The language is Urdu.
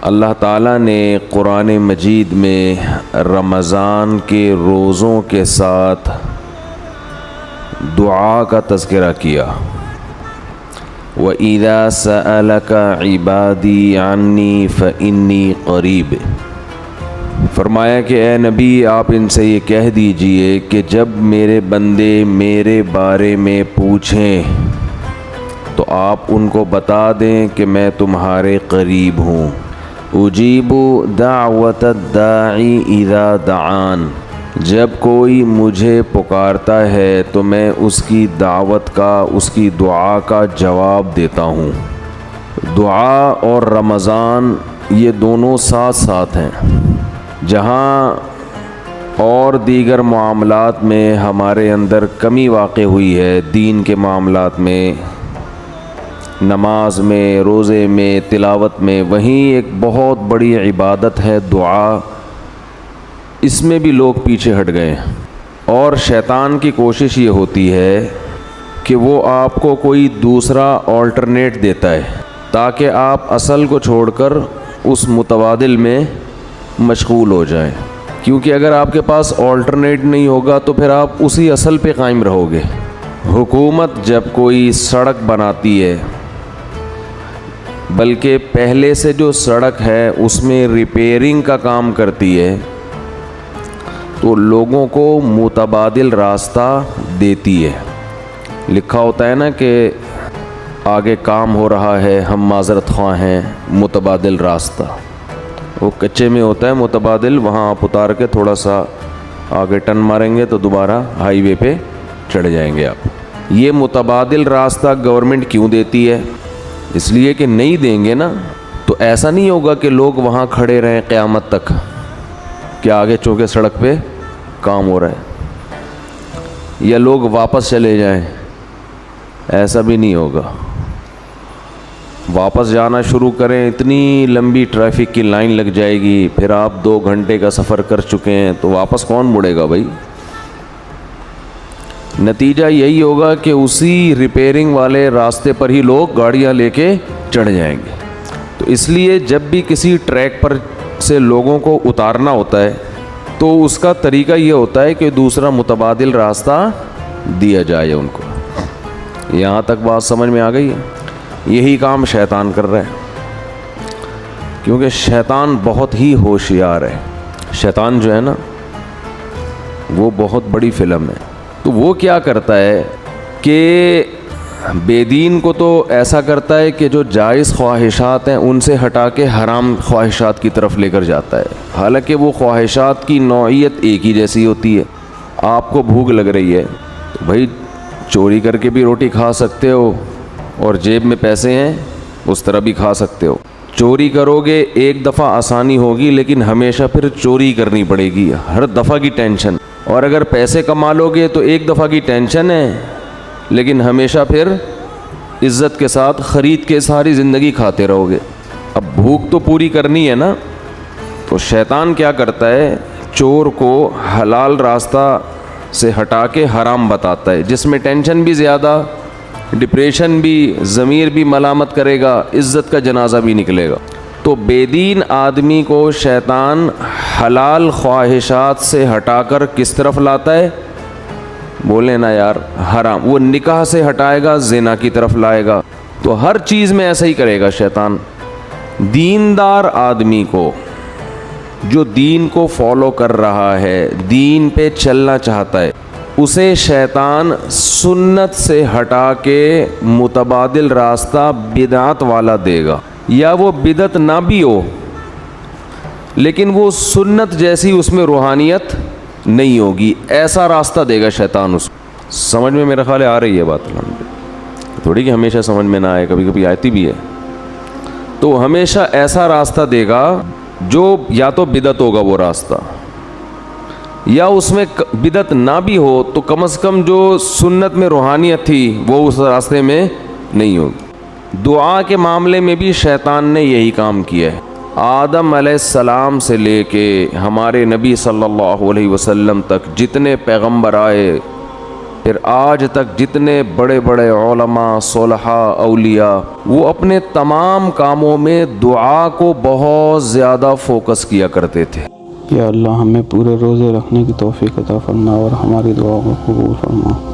اللہ تعالیٰ نے قرآن مجید میں رمضان کے روزوں کے ساتھ دعا کا تذکرہ کیا۔ وَإِذَا سَأَلَكَ عِبَادِي عَنِّي فَإِنِّي قَرِيبٌ، فرمایا کہ اے نبی آپ ان سے یہ کہہ دیجئے کہ جب میرے بندے میرے بارے میں پوچھیں تو آپ ان کو بتا دیں کہ میں تمہارے قریب ہوں۔ اجیب دعوت الداعی اذا دعان، جب کوئی مجھے پکارتا ہے تو میں اس کی دعوت کا، اس کی دعا کا جواب دیتا ہوں۔ دعا اور رمضان یہ دونوں ساتھ ساتھ ہیں۔ جہاں اور دیگر معاملات میں ہمارے اندر کمی واقع ہوئی ہے، دین کے معاملات میں، نماز میں، روزے میں، تلاوت میں، وہیں ایک بہت بڑی عبادت ہے دعا، اس میں بھی لوگ پیچھے ہٹ گئے ہیں۔ اور شیطان کی کوشش یہ ہوتی ہے کہ وہ آپ کو کوئی دوسرا آلٹرنیٹ دیتا ہے تاکہ آپ اصل کو چھوڑ کر اس متبادل میں مشغول ہو جائیں، کیونکہ اگر آپ کے پاس آلٹرنیٹ نہیں ہوگا تو پھر آپ اسی اصل پہ قائم رہو گے۔ حکومت جب کوئی سڑک بناتی ہے، بلکہ پہلے سے جو سڑک ہے اس میں ریپیئرنگ کا کام کرتی ہے، تو لوگوں کو متبادل راستہ دیتی ہے۔ لکھا ہوتا ہے نا کہ آگے کام ہو رہا ہے، ہم معذرت خواہ ہیں، متبادل راستہ۔ وہ کچے میں ہوتا ہے متبادل، وہاں آپ اتار کے تھوڑا سا آگے ٹرن ماریں گے تو دوبارہ ہائی وے پہ چڑھ جائیں گے آپ۔ یہ متبادل راستہ گورنمنٹ کیوں دیتی ہے؟ اس لیے کہ نہیں دیں گے نا تو ایسا نہیں ہوگا کہ لوگ وہاں کھڑے رہیں قیامت تک کہ آگے چونکہ سڑک پہ کام ہو رہا ہے، یا لوگ واپس چلے جائیں، ایسا بھی نہیں ہوگا۔ واپس جانا شروع کریں، اتنی لمبی ٹریفک کی لائن لگ جائے گی، پھر آپ 2 گھنٹے کا سفر کر چکے ہیں تو واپس کون مڑے گا بھائی؟ نتیجہ یہی ہوگا کہ اسی ریپیئرنگ والے راستے پر ہی لوگ گاڑیاں لے کے چڑھ جائیں گے۔ تو اس لیے جب بھی کسی ٹریک پر سے لوگوں کو اتارنا ہوتا ہے تو اس کا طریقہ یہ ہوتا ہے کہ دوسرا متبادل راستہ دیا جائے ان کو۔ یہاں تک بات سمجھ میں آ گئی ہے؟ یہی کام شیطان کر رہا ہے، کیونکہ شیطان بہت ہی ہوشیار ہے۔ شیطان جو ہے نا وہ بہت بڑی فلم ہے۔ تو وہ کیا کرتا ہے کہ بے دین کو تو ایسا کرتا ہے کہ جو جائز خواہشات ہیں ان سے ہٹا کے حرام خواہشات کی طرف لے کر جاتا ہے، حالانکہ وہ خواہشات کی نوعیت ایک ہی جیسی ہوتی ہے۔ آپ کو بھوک لگ رہی ہے تو بھائی چوری کر کے بھی روٹی کھا سکتے ہو، اور جیب میں پیسے ہیں اس طرح بھی کھا سکتے ہو۔ چوری کرو گے ایک دفعہ آسانی ہوگی، لیکن ہمیشہ پھر چوری کرنی پڑے گی، ہر دفعہ کی ٹینشن۔ اور اگر پیسے کما لو گے تو ایک دفعہ کی ٹینشن ہے، لیکن ہمیشہ پھر عزت کے ساتھ خرید کے ساری زندگی کھاتے رہو گے۔ اب بھوک تو پوری کرنی ہے نا، تو شیطان کیا کرتا ہے، چور کو حلال راستہ سے ہٹا کے حرام بتاتا ہے، جس میں ٹینشن بھی زیادہ، ڈپریشن بھی، ضمیر بھی ملامت کرے گا، عزت کا جنازہ بھی نکلے گا۔ تو بے دین آدمی کو شیطان حلال خواہشات سے ہٹا کر کس طرف لاتا ہے؟ بولے نا یار، حرام۔ وہ نکاح سے ہٹائے گا، زنا کی طرف لائے گا۔ تو ہر چیز میں ایسا ہی کرے گا شیطان۔ دیندار آدمی کو، جو دین کو فالو کر رہا ہے، دین پہ چلنا چاہتا ہے، اسے شیطان سنت سے ہٹا کے متبادل راستہ بدعت والا دے گا، یا وہ بدعت نہ بھی ہو لیکن وہ سنت جیسی اس میں روحانیت نہیں ہوگی، ایسا راستہ دے گا شیطان اس کو۔ سمجھ میں میرا خیال ہے آ رہی ہے بات؟ تھوڑی کہ ہمیشہ سمجھ میں نہ آئے، کبھی کبھی آتی بھی ہے۔ تو ہمیشہ ایسا راستہ دے گا جو یا تو بدعت ہوگا وہ راستہ، یا اس میں بدعت نہ بھی ہو تو کم از کم جو سنت میں روحانیت تھی وہ اس راستے میں نہیں ہوگی۔ دعا کے معاملے میں بھی شیطان نے یہی کام کیا ہے۔ آدم علیہ السلام سے لے کے ہمارے نبی صلی اللہ علیہ وسلم تک جتنے پیغمبر آئے، پھر آج تک جتنے بڑے بڑے علماء، صلحاء، اولیاء، وہ اپنے تمام کاموں میں دعا کو بہت زیادہ فوکس کیا کرتے تھے۔ یا اللہ ہمیں پورے روزے رکھنے کی توفیق عطا فرما اور ہماری دعاؤں کو قبول فرما۔